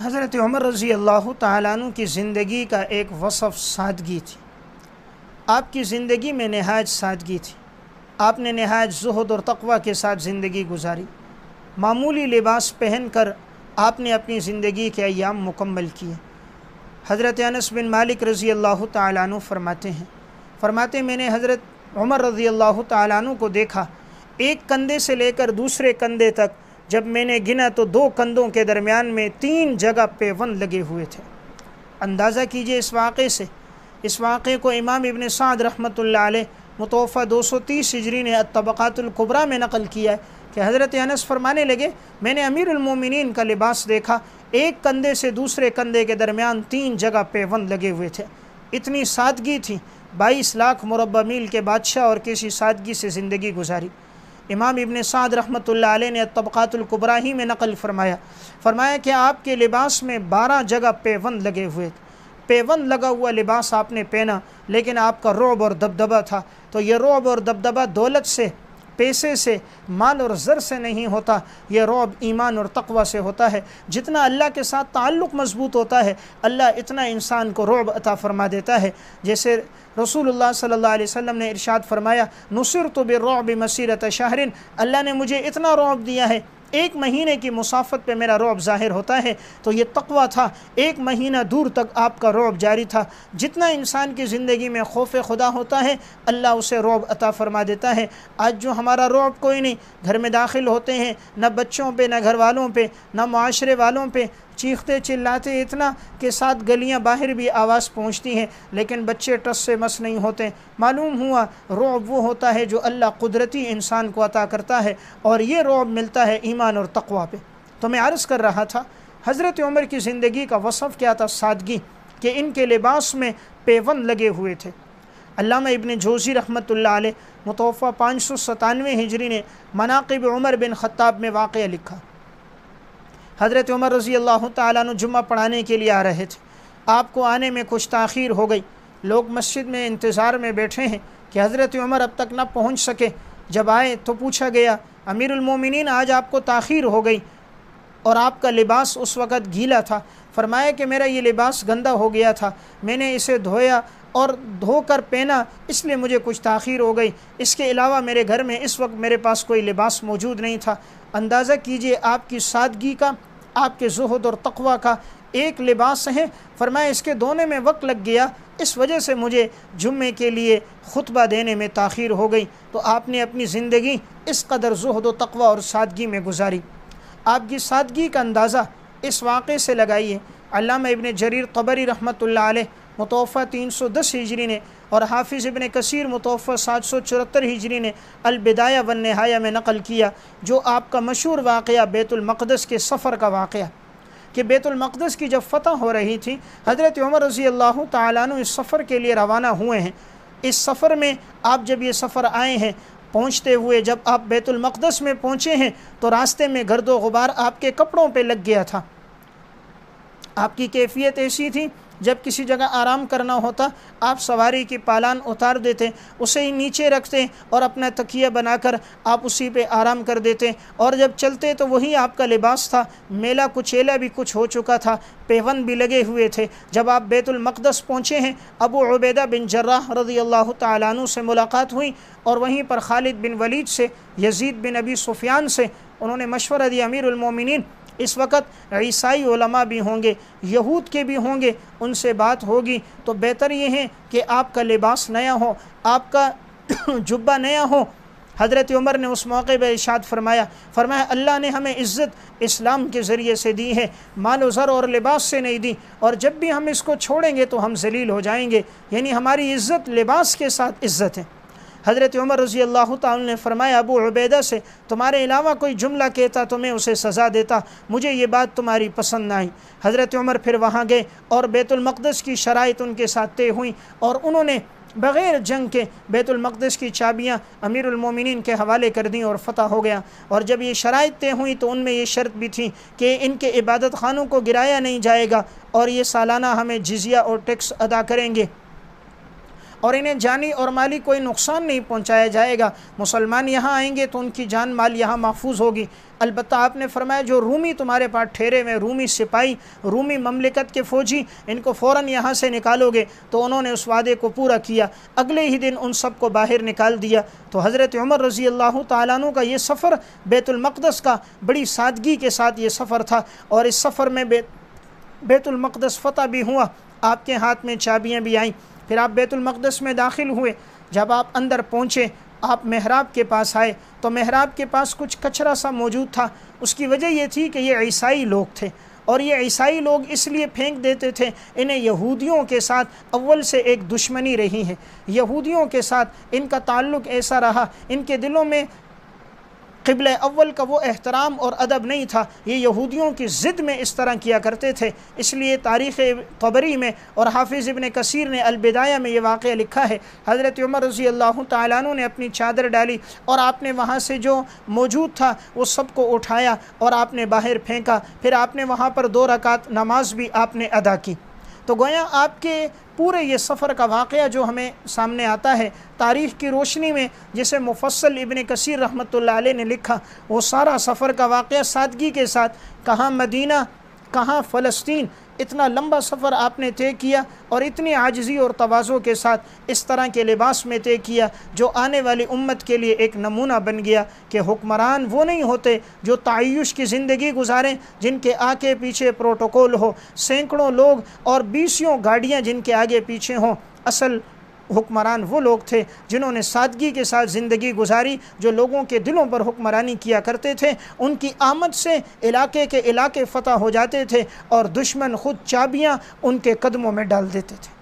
हज़रत उमर रज़ी अल्लाह तआला अन्हु की ज़िंदगी का एक वसफ़ सादगी थी। आपकी ज़िंदगी में नहायत सादगी थी। आपने नहायत ज़ुहद और तक़वा के साथ ज़िंदगी गुजारी। मामूली लिबास पहन कर आपने अपनी ज़िंदगी के अय्याम मुकम्मल किए। हज़रत अनस बिन मालिक रज़ी अल्लाह तआला अन्हु फरमाते मैंने हज़रत उमर रज़ी अल्लाह तआला अन्हु को देखा, एक कंधे से लेकर दूसरे कंधे तक जब मैंने गिना तो 2 कंधों के दरमियान में 3 जगह पेवंद लगे हुए थे। अंदाज़ा कीजिए इस वाक़े से। इस वाक़े को इमाम इब्न साद रहमतुल्लाह अलैह मुतवफ़ा 230 हिजरी ने अत-तबक़ातुल कुबरा में नक़ल किया है कि हज़रत अनस फरमाने लगे, मैंने अमीरुल मोमिनीन का लिबास देखा, एक कंधे से दूसरे कंधे के दरमियान 3 जगह पेवंद लगे हुए थे। इतनी सादगी थी। 22 लाख मुरब्बा मील के बादशाह और किसी सादगी से ज़िंदगी गुजारी। इमाम इब्न साद रहमतुल्लाह अलैह ने तबक़ातुल कुबरा ही में नक़ल फरमाया कि आपके लिबास में 12 जगह पेवंद लगे हुए थे। पेवंद लगा हुआ लिबास आपने पहना, लेकिन आपका रौब और दबदबा था। तो ये रौब और दबदबा दौलत से, पैसे से, माल और ज़र से नहीं होता, यह रौब ईमान और तक़वा से होता है। जितना अल्लाह के साथ ताल्लुक़ मज़बूत होता है, अल्लाह इतना इंसान को रौब अता फ़रमा देता है। जैसे रसूलुल्लाह सल्लल्लाहु अलैहि वसल्लम ने इरशाद फरमाया, नुसिरतु बिर्रुअब मसीरत शहरिन, अल्लाह ने मुझे इतना रौब दिया है, 1 महीने की मुसाफत पे मेरा रौब ज़ाहिर होता है। तो ये तक़वा था, 1 महीना दूर तक आपका रौब जारी था। जितना इंसान की ज़िंदगी में खौफ खुदा होता है, अल्लाह उसे रौब अता फ़रमा देता है। आज जो हमारा रौब कोई नहीं, घर में दाखिल होते हैं, न बच्चों पे, न घर वालों पे, न माशरे वालों पे, चीखते चिल्लाते इतना कि साथ गलियां बाहर भी आवाज़ पहुंचती हैं, लेकिन बच्चे टस से मस नहीं होते। मालूम हुआ रौब वो होता है जो अल्लाह कुदरती इंसान को अता करता है, और ये रौब मिलता है ईमान और तक़वा पे। तो मैं अर्ज़ कर रहा था, हज़रत उमर की ज़िंदगी का वसफ़ क्या था? सादगी, कि इनके लिबास में पेवंद लगे हुए थे। अल्लामा इब्न जोज़ी रहमतुल्लाह अलैह मुतवफ़ा 597 हिजरी ने मनाक़िब उमर बिन ख़त्ताब में वाक़या लिखा। हज़रत उमर रज़ी अल्लाह तआला अन्हु जुम्मा पढ़ाने के लिए आ रहे थे। आपको आने में कुछ ताख़ीर हो गई। लोग मस्जिद में इंतज़ार में बैठे हैं कि हज़रत उमर अब तक ना पहुँच सके। जब आए तो पूछा गया, अमीरुल मोमिनीन आज आपको ताख़ीर हो गई और आपका लिबास उस वक़्त गीला था। फरमाया कि मेरा ये लिबास गंदा हो गया था, मैंने इसे धोया और धोकर पहना, इसलिए मुझे कुछ ताख़ीर हो गई। इसके अलावा मेरे घर में इस वक्त मेरे पास कोई लिबास मौजूद नहीं था। अंदाज़ा कीजिए आपकी सादगी का, आपके ज़ुहद और तक़वा का एक लिबास है। फरमाया इसके धोने में वक्त लग गया, इस वजह से मुझे जुम्मे के लिए खुतबा देने में ताख़ीर हो गई। तो आपने अपनी ज़िंदगी इस कदर ज़ुहद और तक़वा और सादगी में गुजारी। आपकी सादगी का अंदाज़ा इस वाक़े से लगाइए। अल्लामा इब्न जरीर तबरी रहमतुल्लाह अलैह मुतवफ़ा 310 हिजरी ने और हाफिज़ इब्न कसीर मुतवफ़ा 774 हिजरी ने अल-बिदाया वन निहाया में नक़ल किया, जो आपका मशहूर वाक़या बैतुल मक़दस के सफ़र का वाक़या, कि बैतुल मक़दस की जब फ़तह हो रही थी, हज़रत उमर रज़ी अल्लाह तआला अन्हु इस सफ़र के लिए रवाना हुए हैं। इस सफ़र में आप जब ये सफ़र आए हैं, पहुँचते हुए जब आप बैतुल मक़दस में पहुँचे हैं तो रास्ते में गर्दो गुबार आपके कपड़ों पे लग गया था। आपकी कैफियत ऐसी थी, जब किसी जगह आराम करना होता, आप सवारी की पालान उतार देते, उसे ही नीचे रखते और अपना तकिया बनाकर आप उसी पे आराम कर देते, और जब चलते तो वही आपका लिबास था। मेला कुचेला भी कुछ हो चुका था, पेवंद भी लगे हुए थे। जब आप बैतुल मक़दस पहुँचे हैं, अबू उबैदा बिन जर्राह रज़ी अल्लाह तआला अन्हु से मुलाकात हुई, और वहीं पर खालिद बिन वलीद से, यज़ीद बिन अबी सुफ़ियान से उन्होंने मशवरा दिया, अमीरुल मोमिनीन इस वक्त ईसाई उलमा भी होंगे, यहूद के भी होंगे, उनसे बात होगी, तो बेहतर ये है कि आपका लिबास नया हो, आपका जुब्बा नया हो। हज़रत उमर ने उस मौके पर इरशाद फरमाया अल्लाह ने हमें इज़्ज़त इस्लाम के ज़रिए से दी है, माल ज़र और लिबास से नहीं दी, और जब भी हम इसको छोड़ेंगे तो हम ज़लील हो जाएंगे। यानी हमारी इज़्ज़त लिबास के साथ इज़्ज़त है। हज़रत उमर रज़ी अल्लाह तआला ने फरमाया अबू उबैदा से, तुम्हारे अलावा कोई जुमला कहता तो मैं उसे सज़ा देता, मुझे ये बात तुम्हारी पसंद न आई। हज़रत उमर फिर वहाँ गए और बैतुल मक़दस की शराइत उनके साथ तय हुई, और उन्होंने बग़ैर जंग के बैतुल मक़दस की चाबियाँ अमीरुल मोमिनीन के हवाले कर दी और फ़तह हो गया। और जब ये शराइत तय हुई तो उनमें ये शर्त भी थी कि इनके इबादत खानों को गिराया नहीं जाएगा, और ये सालाना हमें जिज़िया और टैक्स अदा करेंगे, और इन्हें जानी और माली कोई नुकसान नहीं पहुंचाया जाएगा। मुसलमान यहाँ आएंगे तो उनकी जान माल यहाँ महफूज होगी। अलबत्ता आपने फरमाया जो रूमी तुम्हारे पास ठहरे हुए, रूमी सिपाही, रूमी ममलिकत के फ़ौजी, इनको फ़ौरन यहाँ से निकालोगे। तो उन्होंने उस वादे को पूरा किया। अगले ही दिन उन सब को बाहर निकाल दिया। तो हज़रत उमर रज़ी अल्लाह तआला अन्हु का ये सफ़र बैतुल मक़दस का बड़ी सादगी के साथ ये सफ़र था, और इस सफ़र में बैतुल मक़दस फ़तह भी हुआ। आपके हाथ में चाबियाँ भी आईं। फिर आप बैतुल मक़दस में दाखिल हुए। जब आप अंदर पहुँचे, आप मेहराब के पास आए तो मेहराब के पास कुछ कचरा सा मौजूद था। उसकी वजह ये थी कि ये ईसाई लोग थे, और ये ईसाई लोग इसलिए फेंक देते थे, इन्हें यहूदियों के साथ अव्वल से एक दुश्मनी रही है। यहूदियों के साथ इनका ताल्लुक़ ऐसा रहा, इनके दिलों में क़िबला अव्वल का वो एहतराम और अदब नहीं था। ये यहूदियों की ज़िद में इस तरह किया करते थे। इसलिए तारीख़ तबरी में और हाफिज़ इब्न कसीर ने अल-बिदाया में ये वाक़या लिखा है, हज़रत उमर रज़ी अल्लाह तआला अन्हु ने अपनी चादर डाली और आपने वहाँ से जो मौजूद था वो सब को उठाया और आपने बाहर फेंका। फिर आपने वहाँ पर 2 रकात नमाज भी आपने अदा की। तो गोया आपके पूरे ये सफ़र का वाक़या जो हमें सामने आता है तारीख़ की रोशनी में, जिसे मुफ़स्सल इब्न कसीर रहमतुल्लाह अलैह ने लिखा, वो सारा सफ़र का वाक़या सादगी के साथ, कहाँ मदीना कहाँ फ़लस्तीन, इतना लंबा सफ़र आपने तय किया और इतनी आजिज़ी और तवाज़ो के साथ इस तरह के लिबास में तय किया जो आने वाली उम्मत के लिए एक नमूना बन गया कि हुक्मरान वो नहीं होते जो तायुश की ज़िंदगी गुजारें, जिनके आगे पीछे प्रोटोकॉल हो, सैकड़ों लोग और 20 गाड़ियाँ जिनके आगे पीछे हों। असल हुक्मरान वो लोग थे जिन्होंने सादगी के साथ ज़िंदगी गुजारी, जो लोगों के दिलों पर हुक्मरानी किया करते थे। उनकी आमद से इलाके के इलाके फ़तह हो जाते थे और दुश्मन ख़ुद चाबियाँ उनके कदमों में डाल देते थे।